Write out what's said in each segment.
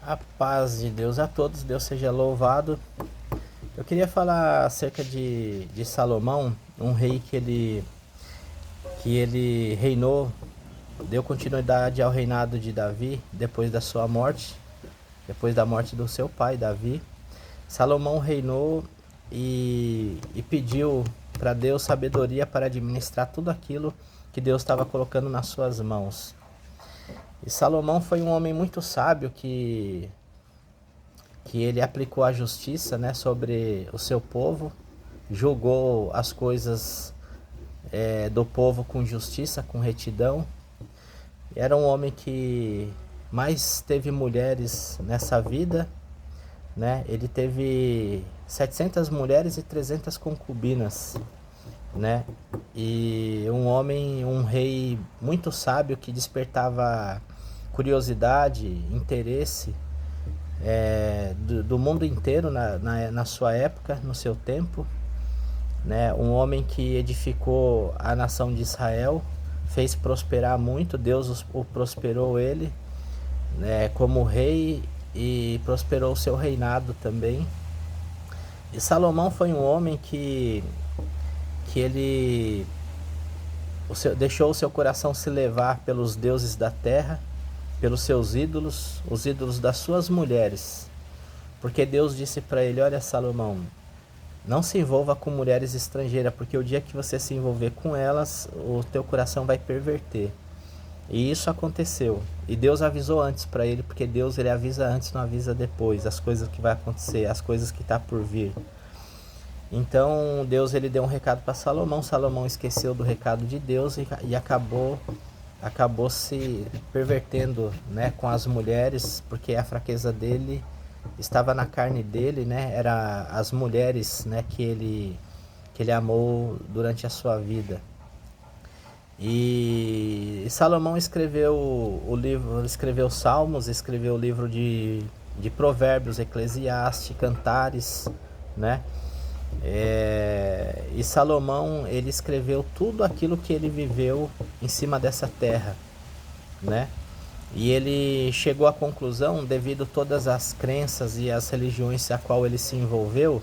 A paz de Deus a todos, Deus seja louvado. Eu queria falar acerca de Salomão, um rei que ele reinou, deu continuidade ao reinado de Davi depois da sua morte, depois da morte do seu pai, Davi. Salomão reinou e pediu para Deus sabedoria para administrar tudo aquilo que Deus estava colocando nas suas mãos. E Salomão foi um homem muito sábio que ele aplicou a justiça, né, sobre o seu povo, julgou as coisas do povo com justiça, com retidão. Era um homem que mais teve mulheres nessa vida, né? Ele teve 700 mulheres e 300 concubinas, né? E um rei muito sábio que despertava curiosidade, interesse do mundo inteiro na sua época, no seu tempo, né? Um homem que edificou a nação de Israel, fez prosperar muito, Deus o prosperou ele, né, como rei, e prosperou o seu reinado também. E Salomão foi um homem que ele deixou o seu coração se levar pelos deuses da terra, pelos seus ídolos, os ídolos das suas mulheres. Porque Deus disse para ele: olha, Salomão, não se envolva com mulheres estrangeiras, porque o dia que você se envolver com elas, o teu coração vai perverter. E isso aconteceu. E Deus avisou antes para ele, porque Deus ele avisa antes, não avisa depois, as coisas que vai acontecer, as coisas que está por vir. Então Deus ele deu um recado para Salomão. Salomão esqueceu do recado de Deus e acabou se pervertendo, né, com as mulheres, porque a fraqueza dele estava na carne dele, né? Era as mulheres, né, que ele amou durante a sua vida. E Salomão escreveu o livro, escreveu Salmos, escreveu o livro de Provérbios, Eclesiastes, Cantares, né? E Salomão ele escreveu tudo aquilo que ele viveu em cima dessa terra, né? E ele chegou à conclusão, devido a todas as crenças e as religiões a qual ele se envolveu,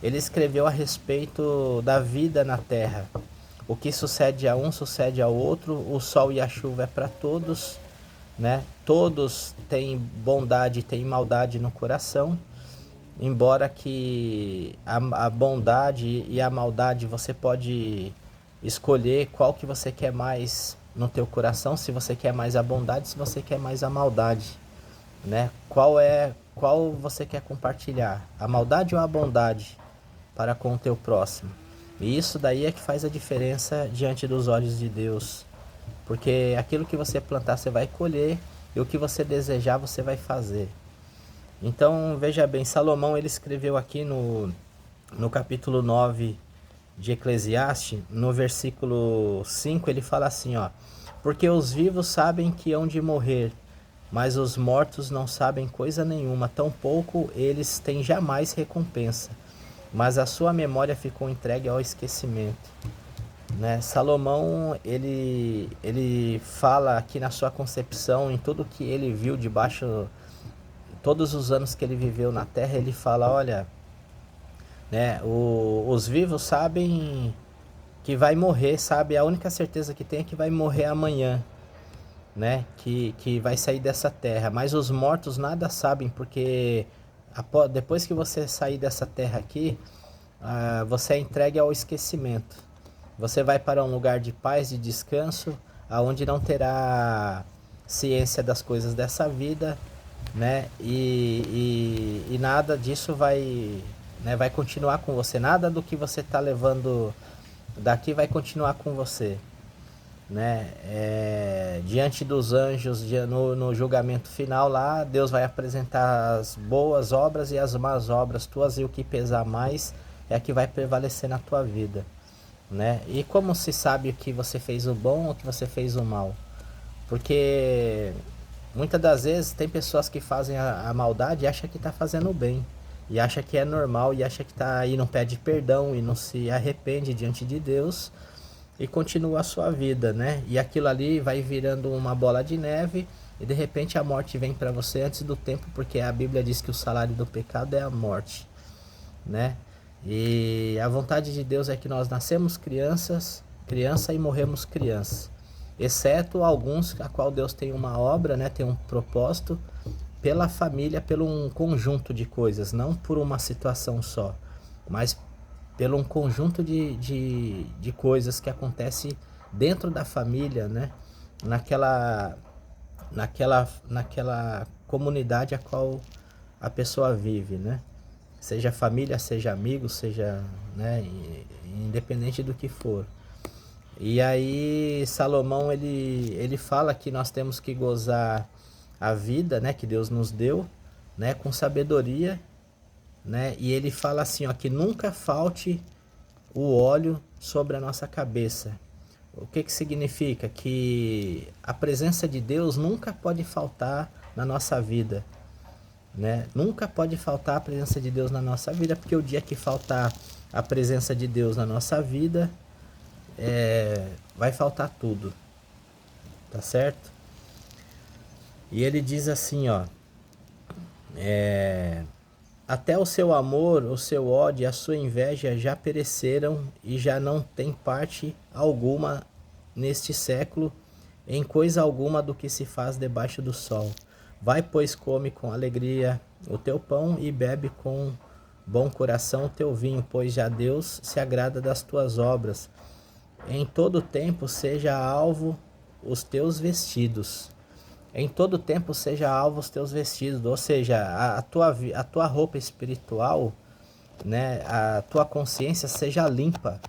ele escreveu a respeito da vida na terra. O que sucede a um sucede ao outro, o sol e a chuva é para todos, né? Todos têm bondade e têm maldade no coração, embora que a bondade e a maldade você pode escolher qual que você quer mais no teu coração, se você quer mais a bondade, se você quer mais a maldade, né? Qual você quer compartilhar, a maldade ou a bondade para com o teu próximo? E isso daí é que faz a diferença diante dos olhos de Deus, porque aquilo que você plantar você vai colher, e o que você desejar você vai fazer. Então veja bem, Salomão ele escreveu aqui no capítulo 9 de Eclesiastes, no versículo 5, ele fala assim, ó: porque os vivos sabem que hão de morrer, mas os mortos não sabem coisa nenhuma, tampouco eles têm jamais recompensa, mas a sua memória ficou entregue ao esquecimento, né? Salomão ele fala aqui na sua concepção, em tudo que ele viu debaixo, todos os anos que ele viveu na terra, ele fala: olha, né, os vivos sabem que vai morrer, sabe? A única certeza que tem é que vai morrer amanhã, né? Que vai sair dessa terra. Mas os mortos nada sabem, porque depois que você sair dessa terra aqui, você é entregue ao esquecimento. Você vai para um lugar de paz, de descanso, aonde não terá ciência das coisas dessa vida, né? E nada disso vai, né, vai continuar com você. Nada do que você está levando daqui vai continuar com você, né? Diante dos anjos, no julgamento final lá, Deus vai apresentar as boas obras e as más obras tuas, e o que pesar mais é a que vai prevalecer na tua vida, né? E como se sabe o que você fez o bom ou o que você fez o mal? Porque muitas das vezes tem pessoas que fazem a maldade e acham que está fazendo o bem, e acha que é normal, e acha que tá aí, não pede perdão e não se arrepende diante de Deus, e continua a sua vida, né? E aquilo ali vai virando uma bola de neve, e de repente a morte vem para você antes do tempo, porque a Bíblia diz que o salário do pecado é a morte, né? E a vontade de Deus é que nós nascemos criança e morremos criança, exceto alguns a qual Deus tem uma obra, né? Tem um propósito pela família, pelo um conjunto de coisas, não por uma situação só, mas pelo um conjunto de coisas que acontece dentro da família, né? Naquela comunidade a qual a pessoa vive, né? Seja família, seja amigo, seja, né, independente do que for. E aí Salomão ele fala que nós temos que gozar a vida, né, que Deus nos deu, né, com sabedoria, né? E ele fala assim, ó, que nunca falte o óleo sobre a nossa cabeça. O que significa? Que a presença de Deus nunca pode faltar na nossa vida, né? Nunca pode faltar a presença de Deus na nossa vida, porque o dia que faltar a presença de Deus na nossa vida, vai faltar tudo, tá certo? E ele diz assim, ó, até o seu amor, o seu ódio e a sua inveja já pereceram e já não tem parte alguma neste século em coisa alguma do que se faz debaixo do sol. Vai, pois, come com alegria o teu pão e bebe com bom coração o teu vinho, pois já Deus se agrada das tuas obras. Em todo tempo seja alvo os teus vestidos. Em todo tempo seja alvo os teus vestidos, ou seja, a tua roupa espiritual, né, a tua consciência seja limpa,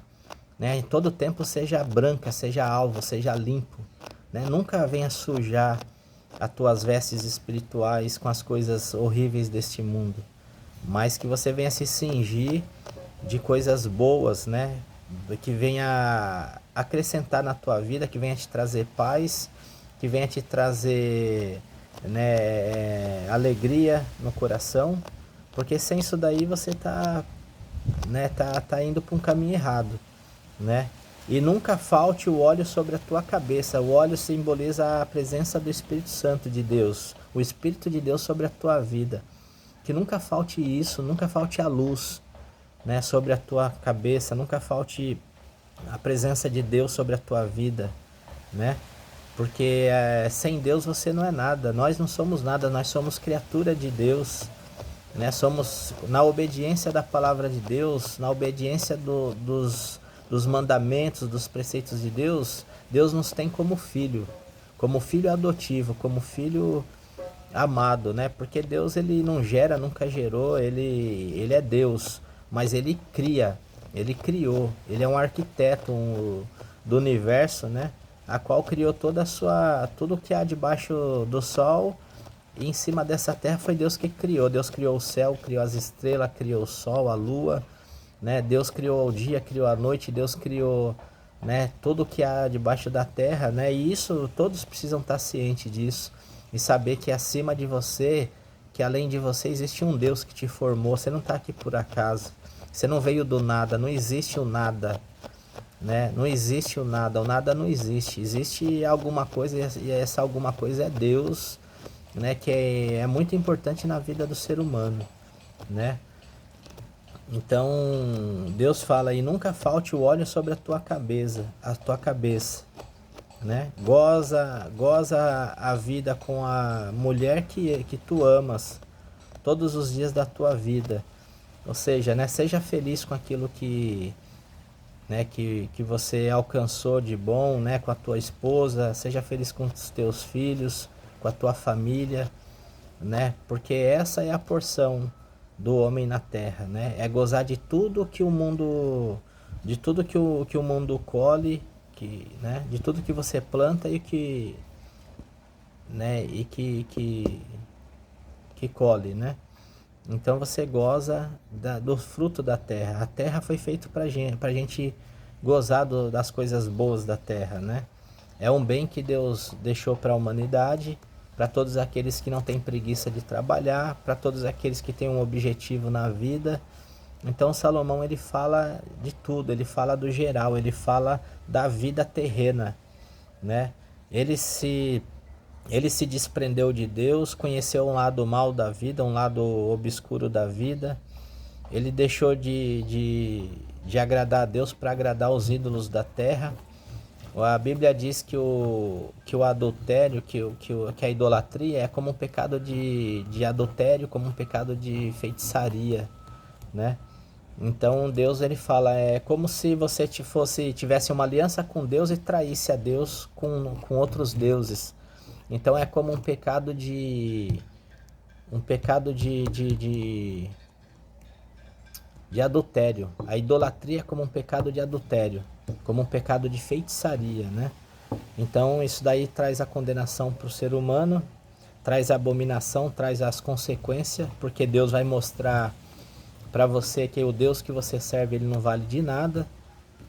né, em todo tempo seja branca, seja alvo, seja limpo, né, nunca venha sujar as tuas vestes espirituais com as coisas horríveis deste mundo, mas que você venha se cingir de coisas boas, né, que venha acrescentar na tua vida, que venha te trazer paz, que venha te trazer, né, alegria no coração, porque sem isso daí você tá, né, tá indo para um caminho errado, né? E nunca falte o óleo sobre a tua cabeça. O óleo simboliza a presença do Espírito Santo de Deus, o Espírito de Deus sobre a tua vida. Que nunca falte isso, nunca falte a luz, né, sobre a tua cabeça, nunca falte a presença de Deus sobre a tua vida, né? Porque sem Deus você não é nada, nós não somos nada, nós somos criatura de Deus, né? Somos na obediência da palavra de Deus, na obediência dos mandamentos, dos preceitos de Deus. Deus nos tem como filho adotivo, como filho amado, né? Porque Deus ele não gera, nunca gerou, ele é Deus, mas ele cria, ele criou, ele é um arquiteto do universo, né? A qual criou tudo que há debaixo do sol, e em cima dessa terra foi Deus que criou. Deus criou o céu, criou as estrelas, criou o sol, a lua, né? Deus criou o dia, criou a noite, Deus criou, né, tudo que há debaixo da terra, né? E isso todos precisam estar cientes disso e saber que acima de você, que além de você existe um Deus que te formou. Você não está aqui por acaso. Você não veio do nada, não existe o nada, né? Não existe o nada não existe. Existe alguma coisa e essa alguma coisa é Deus, né? Que é muito importante na vida do ser humano, né? Então Deus fala aí, nunca falte o óleo sobre a tua cabeça, né? Goza a vida com a mulher que tu amas todos os dias da tua vida. Ou seja, né? Seja feliz com aquilo né, que você alcançou de bom, né, com a tua esposa, seja feliz com os teus filhos, com a tua família, né? Porque essa é a porção do homem na terra, né? É gozar de tudo que o mundo, de tudo que o mundo colhe, né, de tudo que você planta e né, e que colhe, né? Então você goza do fruto da terra. A terra foi feita pra gente gozar das coisas boas da terra, né? É um bem que Deus deixou para a humanidade, para todos aqueles que não têm preguiça de trabalhar, para todos aqueles que têm um objetivo na vida. Então Salomão ele fala de tudo, ele fala do geral, ele fala da vida terrena, né? Ele se Ele se desprendeu de Deus, conheceu um lado mal da vida, um lado obscuro da vida. Ele deixou de agradar a Deus para agradar os ídolos da terra. A Bíblia diz que o adultério, que a idolatria é como um pecado de adultério, como um pecado de feitiçaria, né? Então Deus ele fala, é como se você tivesse uma aliança com Deus e traísse a Deus com outros deuses. Então é como um pecado de adultério. A idolatria é como um pecado de adultério, como um pecado de feitiçaria, né? Então isso daí traz a condenação para o ser humano, traz a abominação, traz as consequências, porque Deus vai mostrar para você que o Deus que você serve ele não vale de nada,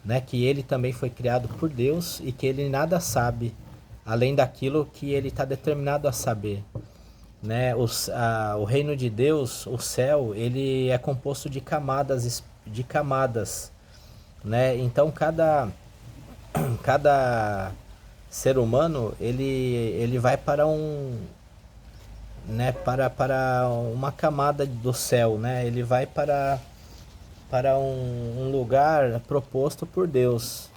né? Que ele também foi criado por Deus e que ele nada sabe além daquilo que ele está determinado a saber, né? O reino de Deus, o céu, ele é composto de camadas, né? Então cada ser humano ele vai para para uma camada do céu, né? Ele vai para um lugar proposto por Deus.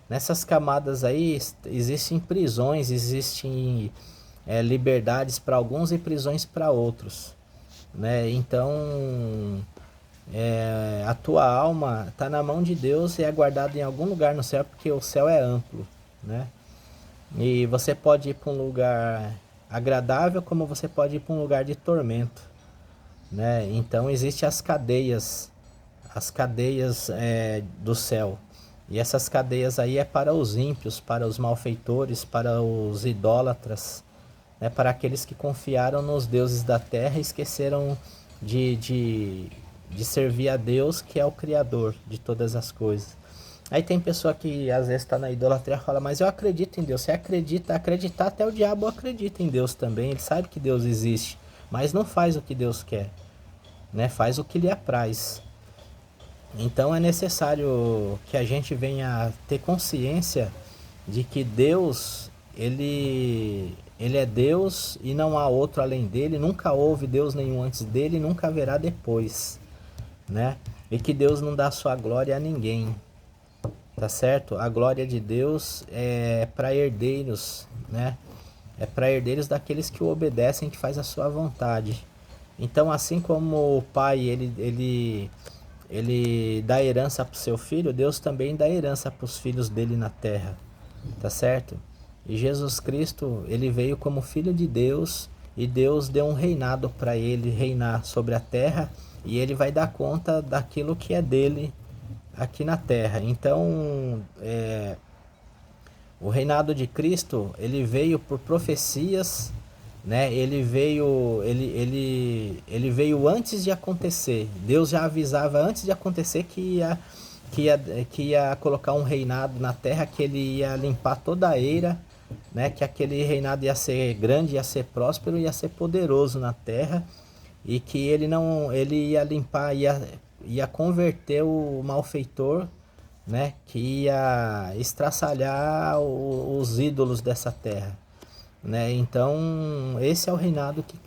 Nessas camadas aí existem prisões, existem liberdades para alguns e prisões para outros, né? Então a tua alma está na mão de Deus e é guardada em algum lugar no céu, porque o céu é amplo, né? E você pode ir para um lugar agradável, como você pode ir para um lugar de tormento, né? Então existem as cadeias do céu. E essas cadeias aí é para os ímpios, para os malfeitores, para os idólatras, né? Para aqueles que confiaram nos deuses da terra e esqueceram de servir a Deus, que é o Criador de todas as coisas. Aí tem pessoa que às vezes está na idolatria e fala, mas eu acredito em Deus. Você acreditar até o diabo acredita em Deus também. Ele sabe que Deus existe, mas não faz o que Deus quer, né? Faz o que lhe apraz. Então é necessário que a gente venha ter consciência de que Deus, ele é Deus e não há outro além dele, nunca houve Deus nenhum antes dele, nunca haverá depois, né? E que Deus não dá sua glória a ninguém, tá certo? A glória de Deus é para herdeiros, né? É para herdeiros daqueles que o obedecem, que faz a sua vontade. Então, assim como o pai, ele dá herança para o seu filho, Deus também dá herança para os filhos dele na terra, tá certo? E Jesus Cristo, ele veio como filho de Deus e Deus deu um reinado para ele reinar sobre a terra e ele vai dar conta daquilo que é dele aqui na terra. Então, o reinado de Cristo, ele veio por profecias, né? Ele veio antes de acontecer. Deus já avisava antes de acontecer que ia colocar um reinado na terra, que ele ia limpar toda a eira, né? Que aquele reinado ia ser grande, ia ser próspero, ia ser poderoso na terra e que ele ia limpar, ia converter o malfeitor, né? Que ia estraçalhar os ídolos dessa terra, né? Então, esse é o reinado que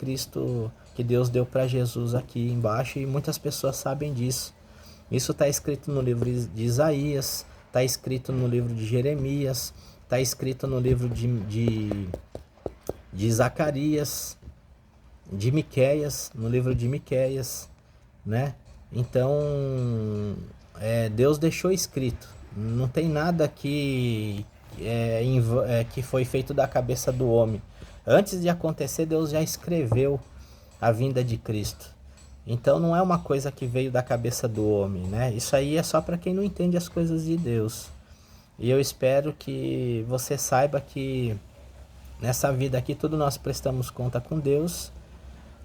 que Deus deu para Jesus aqui embaixo e muitas pessoas sabem disso. Isso está escrito no livro de Isaías, está escrito no livro de Jeremias, está escrito no livro de Zacarias, de Miqueias, no livro de Miqueias, né? Então, Deus deixou escrito. Não tem nada que foi feito da cabeça do homem. Antes de acontecer, Deus já escreveu a vinda de Cristo. Então não é uma coisa que veio da cabeça do homem, né? Isso aí é só para quem não entende as coisas de Deus. E eu espero que você saiba que nessa vida aqui tudo nós prestamos conta com Deus,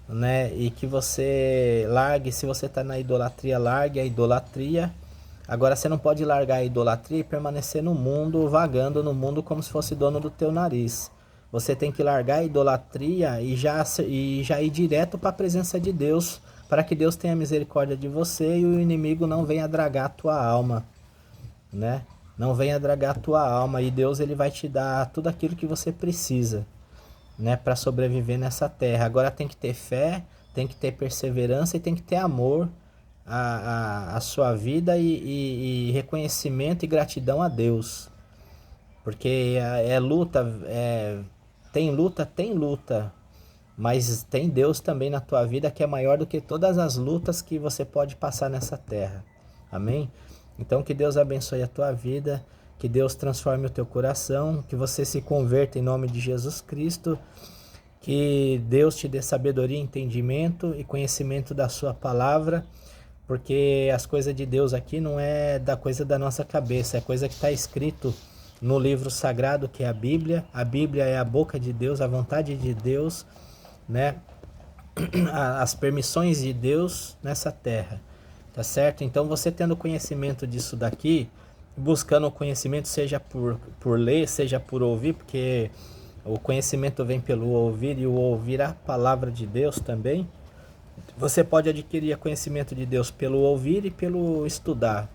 né? E que você largue, se você está na idolatria, largue a idolatria. Agora você não pode largar a idolatria e permanecer no mundo, vagando no mundo como se fosse dono do teu nariz. Você tem que largar a idolatria e já ir direto para a presença de Deus, para que Deus tenha misericórdia de você e o inimigo não venha dragar a tua alma, né? Não venha dragar a tua alma e Deus ele vai te dar tudo aquilo que você precisa, né, para sobreviver nessa terra. Agora tem que ter fé, tem que ter perseverança e tem que ter amor à sua vida e reconhecimento e gratidão a Deus. Porque é luta, tem luta, mas tem Deus também na tua vida que é maior do que todas as lutas que você pode passar nessa terra. Amém? Então que Deus abençoe a tua vida, que Deus transforme o teu coração, que você se converta em nome de Jesus Cristo, que Deus te dê sabedoria, entendimento e conhecimento da sua palavra, porque as coisas de Deus aqui não é da coisa da nossa cabeça, é coisa que está escrito no livro sagrado que é a Bíblia. A Bíblia é a boca de Deus, a vontade de Deus, né? As permissões de Deus nessa terra, tá certo? Então você tendo conhecimento disso daqui, buscando o conhecimento, seja por ler, seja por ouvir, porque o conhecimento vem pelo ouvir e o ouvir a palavra de Deus também. Você pode adquirir conhecimento de Deus pelo ouvir e pelo estudar.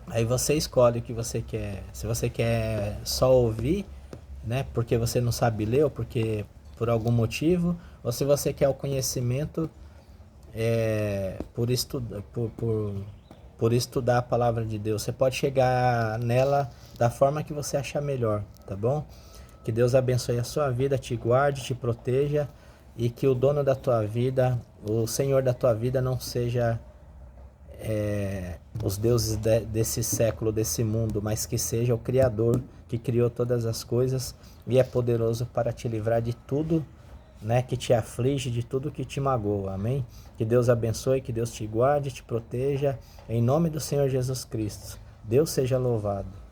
Aí você escolhe o que você quer. Se você quer só ouvir, né, porque você não sabe ler ou porque por algum motivo, ou se você quer o conhecimento por estudar a palavra de Deus. Você pode chegar nela da forma que você achar melhor, tá bom? Que Deus abençoe a sua vida, te guarde, te proteja e que o dono da tua vida, o Senhor da tua vida não seja os deuses desse século, desse mundo, mas que seja o Criador que criou todas as coisas e é poderoso para te livrar de tudo, né, que te aflige, de tudo que te magoa. Amém? Que Deus abençoe, que Deus te guarde, te proteja, em nome do Senhor Jesus Cristo. Deus seja louvado.